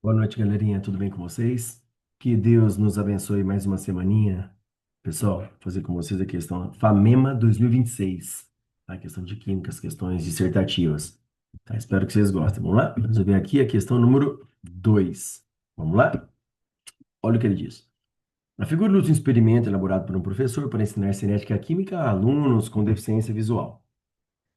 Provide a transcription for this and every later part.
Boa noite, galerinha. Tudo bem com vocês? Que Deus nos abençoe mais uma semaninha. Pessoal, vou fazer com vocês a questão FAMEMA 2026. A questão de química, as questões dissertativas. Tá, espero que vocês gostem. Vamos lá? Vamos ver aqui a questão número 2. Vamos lá? Olha o que ele diz. A figura ilustra um experimento elaborado por um professor para ensinar cinética química a alunos com deficiência visual,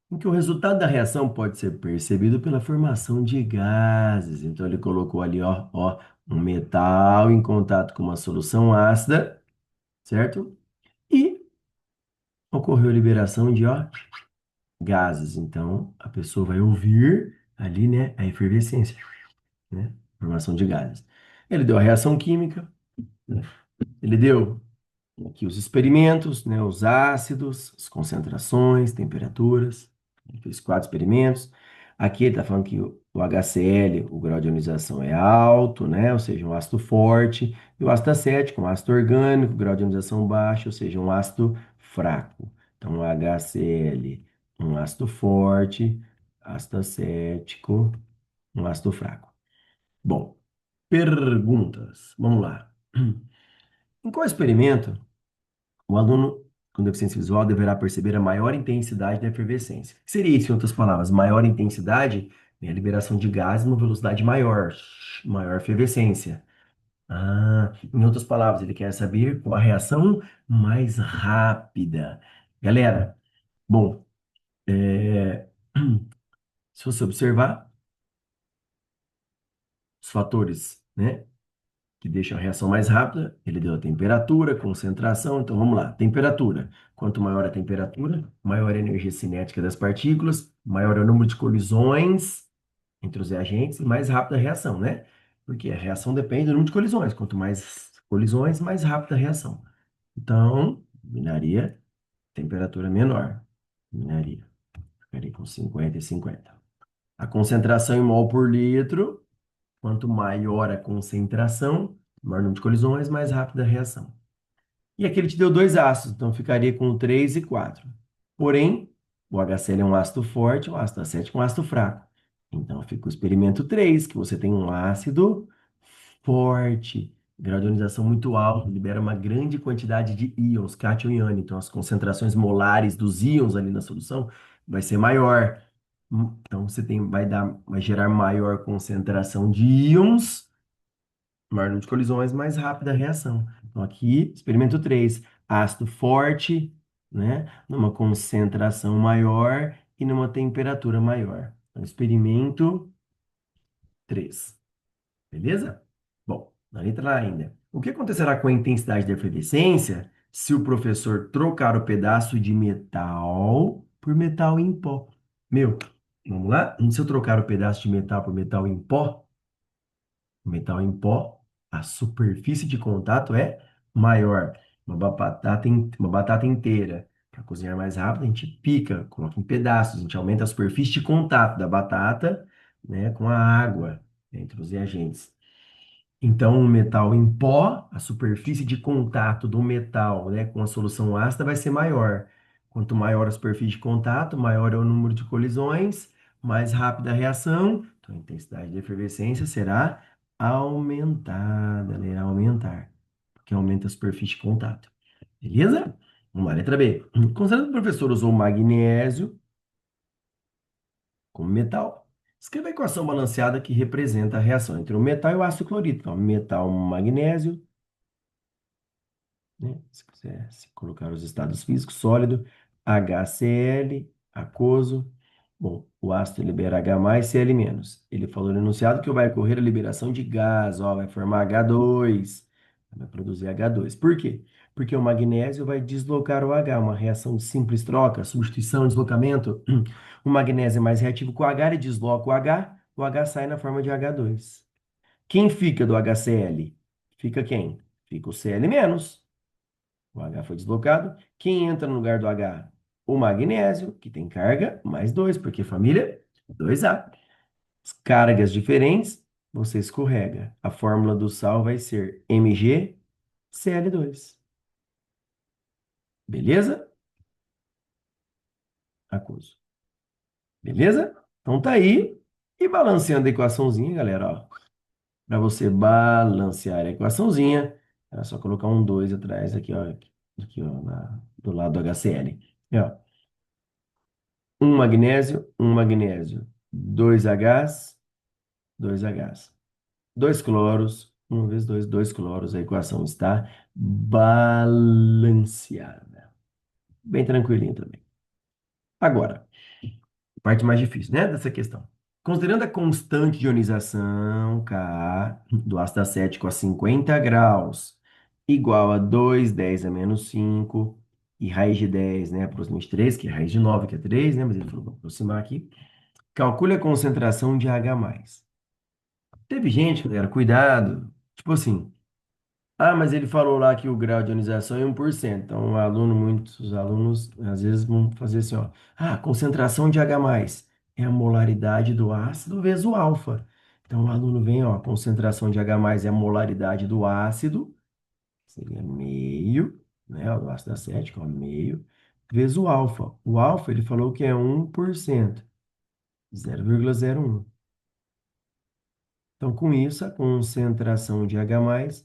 em que o resultado da reação pode ser percebido pela formação de gases. Então ele colocou ali, ó, um metal em contato com uma solução ácida, certo? E ocorreu a liberação de, ó, gases. Então a pessoa vai ouvir ali, né, a efervescência, né? Formação de gases. Ele deu a reação química, né? Ele deu aqui os experimentos, né, os ácidos, as concentrações, temperaturas. Ele fez 4 experimentos. Aqui ele está falando que o HCl, o grau de ionização é alto, né, ou seja, um ácido forte. E o ácido acético, um ácido orgânico, grau de ionização baixo, ou seja, um ácido fraco. Então, o HCl, um ácido forte, ácido acético, um ácido fraco. Bom, perguntas. Vamos lá. Em qual experimento o aluno com deficiência visual deverá perceber a maior intensidade da efervescência? O que seria isso, em outras palavras? Maior intensidade é a liberação de gases numa velocidade maior, maior efervescência. Ah, em outras palavras, ele quer saber qual a reação mais rápida. Galera, bom, é, se você observar os fatores, né, que deixa a reação mais rápida. Ele deu a temperatura, concentração. Então vamos lá. Temperatura. Quanto maior a temperatura, maior a energia cinética das partículas, maior é o número de colisões entre os reagentes e mais rápida a reação, né? Porque a reação depende do número de colisões. Quanto mais colisões, mais rápida a reação. Então, minaria, temperatura menor. Minaria. Ficaria com 50 e 50. A concentração em mol por litro. Quanto maior a concentração, maior número de colisões, mais rápida a reação. E aqui ele te deu dois ácidos, então ficaria com 3 e 4. Porém, o HCl é um ácido forte, o ácido acético é um ácido fraco. Então fica o experimento 3, que você tem um ácido forte, grau de ionização muito alto, libera uma grande quantidade de íons, cátion e ânion. Então as concentrações molares dos íons ali na solução vai ser maior. Então você tem, vai gerar maior concentração de íons, maior número de colisões, mais rápida a reação. Então, aqui, experimento 3, ácido forte, né, numa concentração maior e numa temperatura maior. Então, experimento 3, beleza? Bom, na letra A ainda. O que acontecerá com a intensidade da efervescência se o professor trocar o pedaço de metal por metal em pó? Meu, vamos lá? Se eu trocar o pedaço de metal por metal em pó, o metal em pó, a superfície de contato é maior. Uma batata inteira, para cozinhar mais rápido, a gente pica, coloca em pedaços, a gente aumenta a superfície de contato da batata, né, com a água entre os reagentes. Então, o metal em pó, a superfície de contato do metal, né, com a solução ácida vai ser maior. Quanto maior a superfície de contato, maior é o número de colisões, mais rápida a reação, então a intensidade de efervescência será aumentada, né? Irá aumentar, porque aumenta a superfície de contato. Beleza? Vamos lá, letra B. Considerando que o professor usou magnésio como metal, escreva a equação balanceada que representa a reação entre o metal e o ácido clorídrico. Então, metal magnésio, né? Se quiser se colocar os estados físicos, sólido, HCl, aquoso. Bom, o ácido libera H+, Cl-. Ele falou no enunciado que vai ocorrer a liberação de gás, ó, vai formar H2, vai produzir H2. Por quê? Porque o magnésio vai deslocar o H, uma reação de simples troca, substituição, deslocamento. O magnésio é mais reativo com o H, ele desloca o H sai na forma de H2. Quem fica do HCl? Fica quem? Fica o Cl-. O H foi deslocado. Quem entra no lugar do H? O magnésio, que tem carga, mais 2, porque família 2A. Cargas diferentes, você escorrega. A fórmula do sal vai ser MgCl2. Beleza? Aquoso. Beleza? Então tá aí. E balanceando a equaçãozinha, galera, ó. Para você balancear a equaçãozinha, era só colocar um 2 atrás aqui, ó, do lado do HCl. Aqui, ó, um magnésio, dois Hs, dois Hs. Dois cloros, um vezes dois, dois cloros, a equação está balanceada. Bem tranquilinho também. Agora, parte mais difícil, né, dessa questão. Considerando a constante de ionização, Ka, do ácido acético a 50 graus, igual a 2 10 a menos 5 e raiz de 10, né, aproximadamente 3, que é raiz de 9, que é 3, né, mas ele falou, vou aproximar aqui. Calcule a concentração de H+. Teve gente, galera, cuidado, tipo assim, ah, mas ele falou lá que o grau de ionização é 1%. Então, muitos alunos, às vezes, vão fazer assim, ó. Ah, a concentração de H+, é a molaridade do ácido vezes o alfa. Então, o aluno vem, ó, a concentração de H+, é a molaridade do ácido, seria meio, né, ó, do ácido acético, ó, meio, vezes o alfa. O alfa, ele falou que é 1%, 0,01. Então, com isso, a concentração de H+,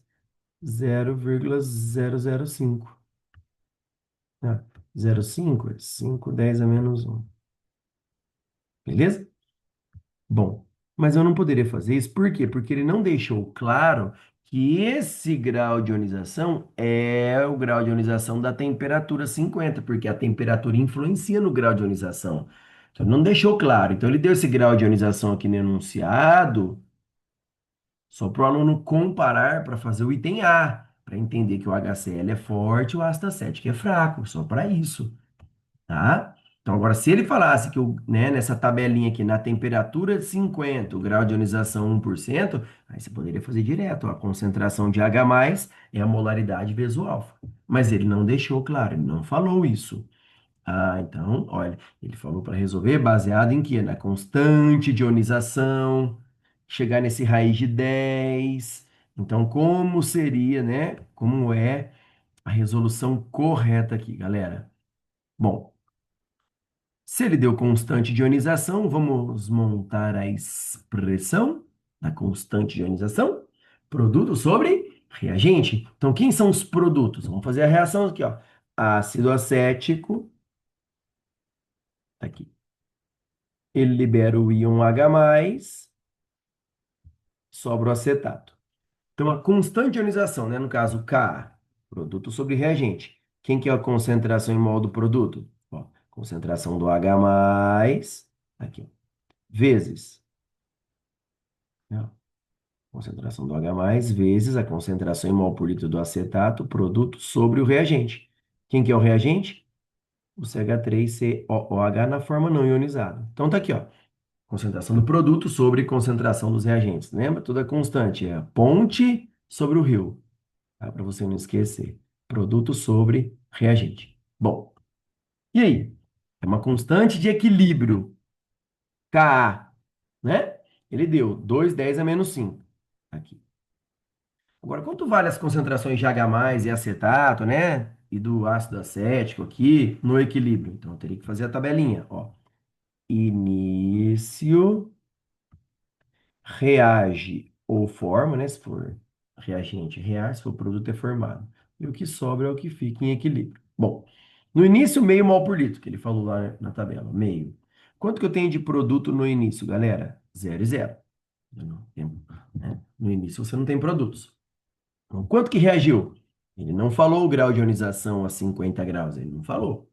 0,005. Né? 0,5 é 5 10 a menos um. Beleza? Bom, mas eu não poderia fazer isso, por quê? Porque ele não deixou claro que esse grau de ionização é o grau de ionização da temperatura 50, porque a temperatura influencia no grau de ionização. Então, ele não deixou claro. Então, ele deu esse grau de ionização aqui no enunciado, só para o aluno comparar para fazer o item A, para entender que o HCl é forte e o ácido acético é fraco, só para isso. Tá? Então, agora, se ele falasse que, né, nessa tabelinha aqui, na temperatura de 50, o grau de ionização 1%, aí você poderia fazer direto, ó, a concentração de H+, é a molaridade vezes o alfa. Mas ele não deixou claro, ele não falou isso. Ah, então, olha, ele falou para resolver baseado em quê? Na constante de ionização, chegar nesse raiz de 10. Então, como seria, né? Como é a resolução correta aqui, galera? Bom, se ele deu constante de ionização, vamos montar a expressão da constante de ionização. Produto sobre reagente. Então, quem são os produtos? Vamos fazer a reação aqui, ó. Ácido acético, tá aqui. Ele libera o íon H+, sobra o acetato. Então, a constante de ionização, né? No caso, Ka, produto sobre reagente. Quem que é a concentração em mol do produto? Ó, concentração do H+, aqui, vezes, né? Concentração do H+, vezes a concentração em mol por litro do acetato, produto sobre o reagente. Quem que é o reagente? O CH3COOH na forma não ionizada. Então, tá aqui, ó. Concentração do produto sobre concentração dos reagentes. Lembra? Tudo é constante. É a ponte sobre o rio. Tá? Para você não esquecer. Produto sobre reagente. Bom, e aí? É uma constante de equilíbrio. Ka, né? Ele deu 2,10 a menos 5. Aqui. Agora, quanto vale as concentrações de H+, e acetato, né? E do ácido acético aqui no equilíbrio? Então, eu teria que fazer a tabelinha, ó. Início reage ou forma, né? Se for reagente, reage, se for produto, é formado. E o que sobra é o que fica em equilíbrio. Bom, no início, meio mol por litro, que ele falou lá na tabela, meio. Quanto que eu tenho de produto no início, galera? Zero e zero. Né? No início, você não tem produtos. Então, quanto que reagiu? Ele não falou o grau de ionização a 50 graus, ele não falou.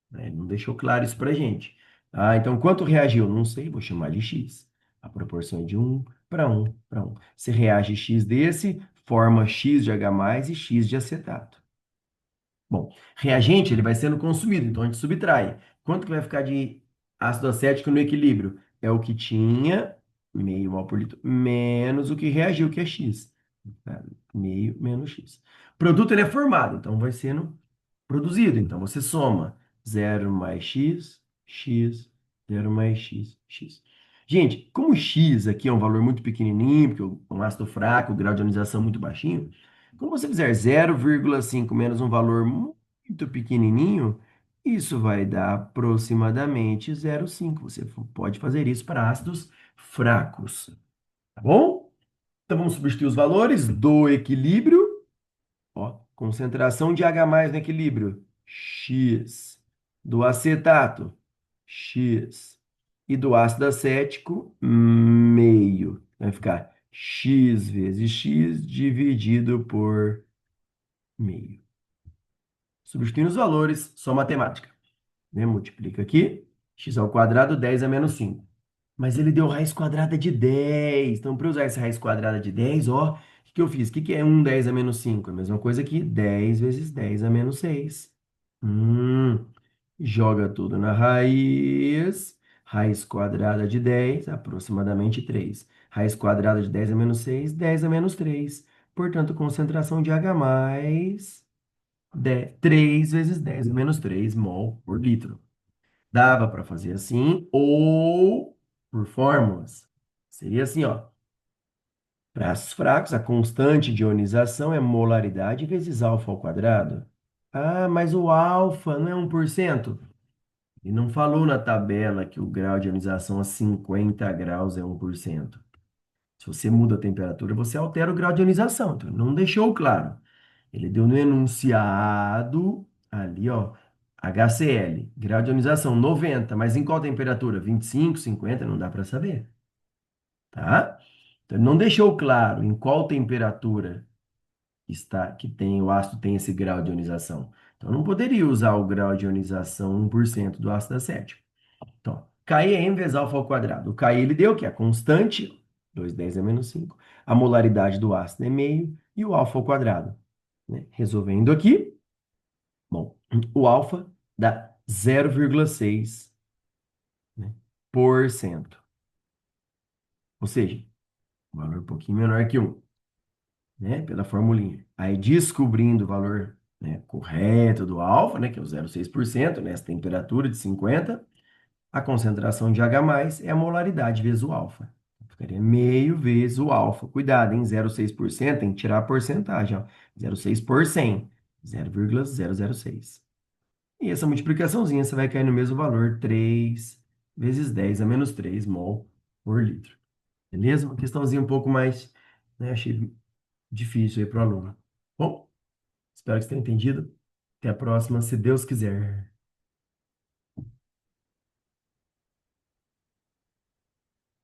Né? Ele não deixou claro isso para gente. Ah, então quanto reagiu? Não sei, vou chamar de X. A proporção é de 1 para 1 para 1. Se reage X desse, forma X de H+, e X de acetato. Bom, reagente ele vai sendo consumido, então a gente subtrai. Quanto que vai ficar de ácido acético no equilíbrio? É o que tinha, meio mol por litro, menos o que reagiu, que é X. Tá? Meio menos X. Produto ele é formado, então vai sendo produzido. Então você soma 0 mais X, X, 0 mais X, X. Gente, como X aqui é um valor muito pequenininho, porque é um ácido fraco, o grau de ionização é muito baixinho, quando você fizer 0,5 menos um valor muito pequenininho, isso vai dar aproximadamente 0,5. Você pode fazer isso para ácidos fracos, tá bom? Então vamos substituir os valores do equilíbrio. Ó, concentração de H+ no equilíbrio, X. Do acetato, X. E do ácido acético, meio. Vai ficar X vezes X dividido por meio. Substituindo os valores, só matemática. Né? Multiplica aqui, x ao quadrado, 10 a menos 5. Mas ele deu raiz quadrada de 10. Então, para usar essa raiz quadrada de 10, ó, o que que eu fiz? O que que é 1 10 a menos 5? A mesma coisa que 10 vezes 10 a menos 6. Hum, joga tudo na raiz. Raiz quadrada de 10, aproximadamente 3. Raiz quadrada de 10 a menos 6, 10 a menos 3. Portanto, concentração de H+, 3 vezes 10 a menos 3 mol por litro. Dava para fazer assim, ou por fórmulas. Seria assim, ó. Para ácidos fracos, a constante de ionização é molaridade vezes alfa ao quadrado. Ah, mas o alfa não é 1%? E não falou na tabela que o grau de ionização a 50 graus é 1%. Se você muda a temperatura, você altera o grau de ionização. Então, não deixou claro. Ele deu no enunciado ali, ó, HCl, grau de ionização 90, mas em qual temperatura? 25, 50, não dá para saber, tá? Então, ele não deixou claro em qual temperatura está que tem o ácido tem esse grau de ionização. Então, não poderia usar o grau de ionização 1% do ácido acético. Então, Ki é m vezes alfa ao quadrado. O Ki ele deu, que é a constante, 2,10 a menos 5. A molaridade do ácido é meio e o alfa ao quadrado. Né? Resolvendo aqui, bom, o alfa dá 0,6, né, por cento. Ou seja, um valor um pouquinho menor que 1, né, pela formulinha. Aí, descobrindo o valor, né, correto do alfa, né, que é o 0,6%, nessa temperatura de 50, a concentração de H+ é a molaridade vezes o alfa. Ficaria meio vezes o alfa. Cuidado, hein? 0,6% tem que tirar a porcentagem, ó. 0,6 por 100. 0,006. E essa multiplicaçãozinha você vai cair no mesmo valor, 3 vezes 10 a menos 3 mol por litro. Beleza? Uma questãozinha um pouco mais, né, achei difícil aí para o aluno. Bom, espero que você tenha entendido. Até a próxima, se Deus quiser.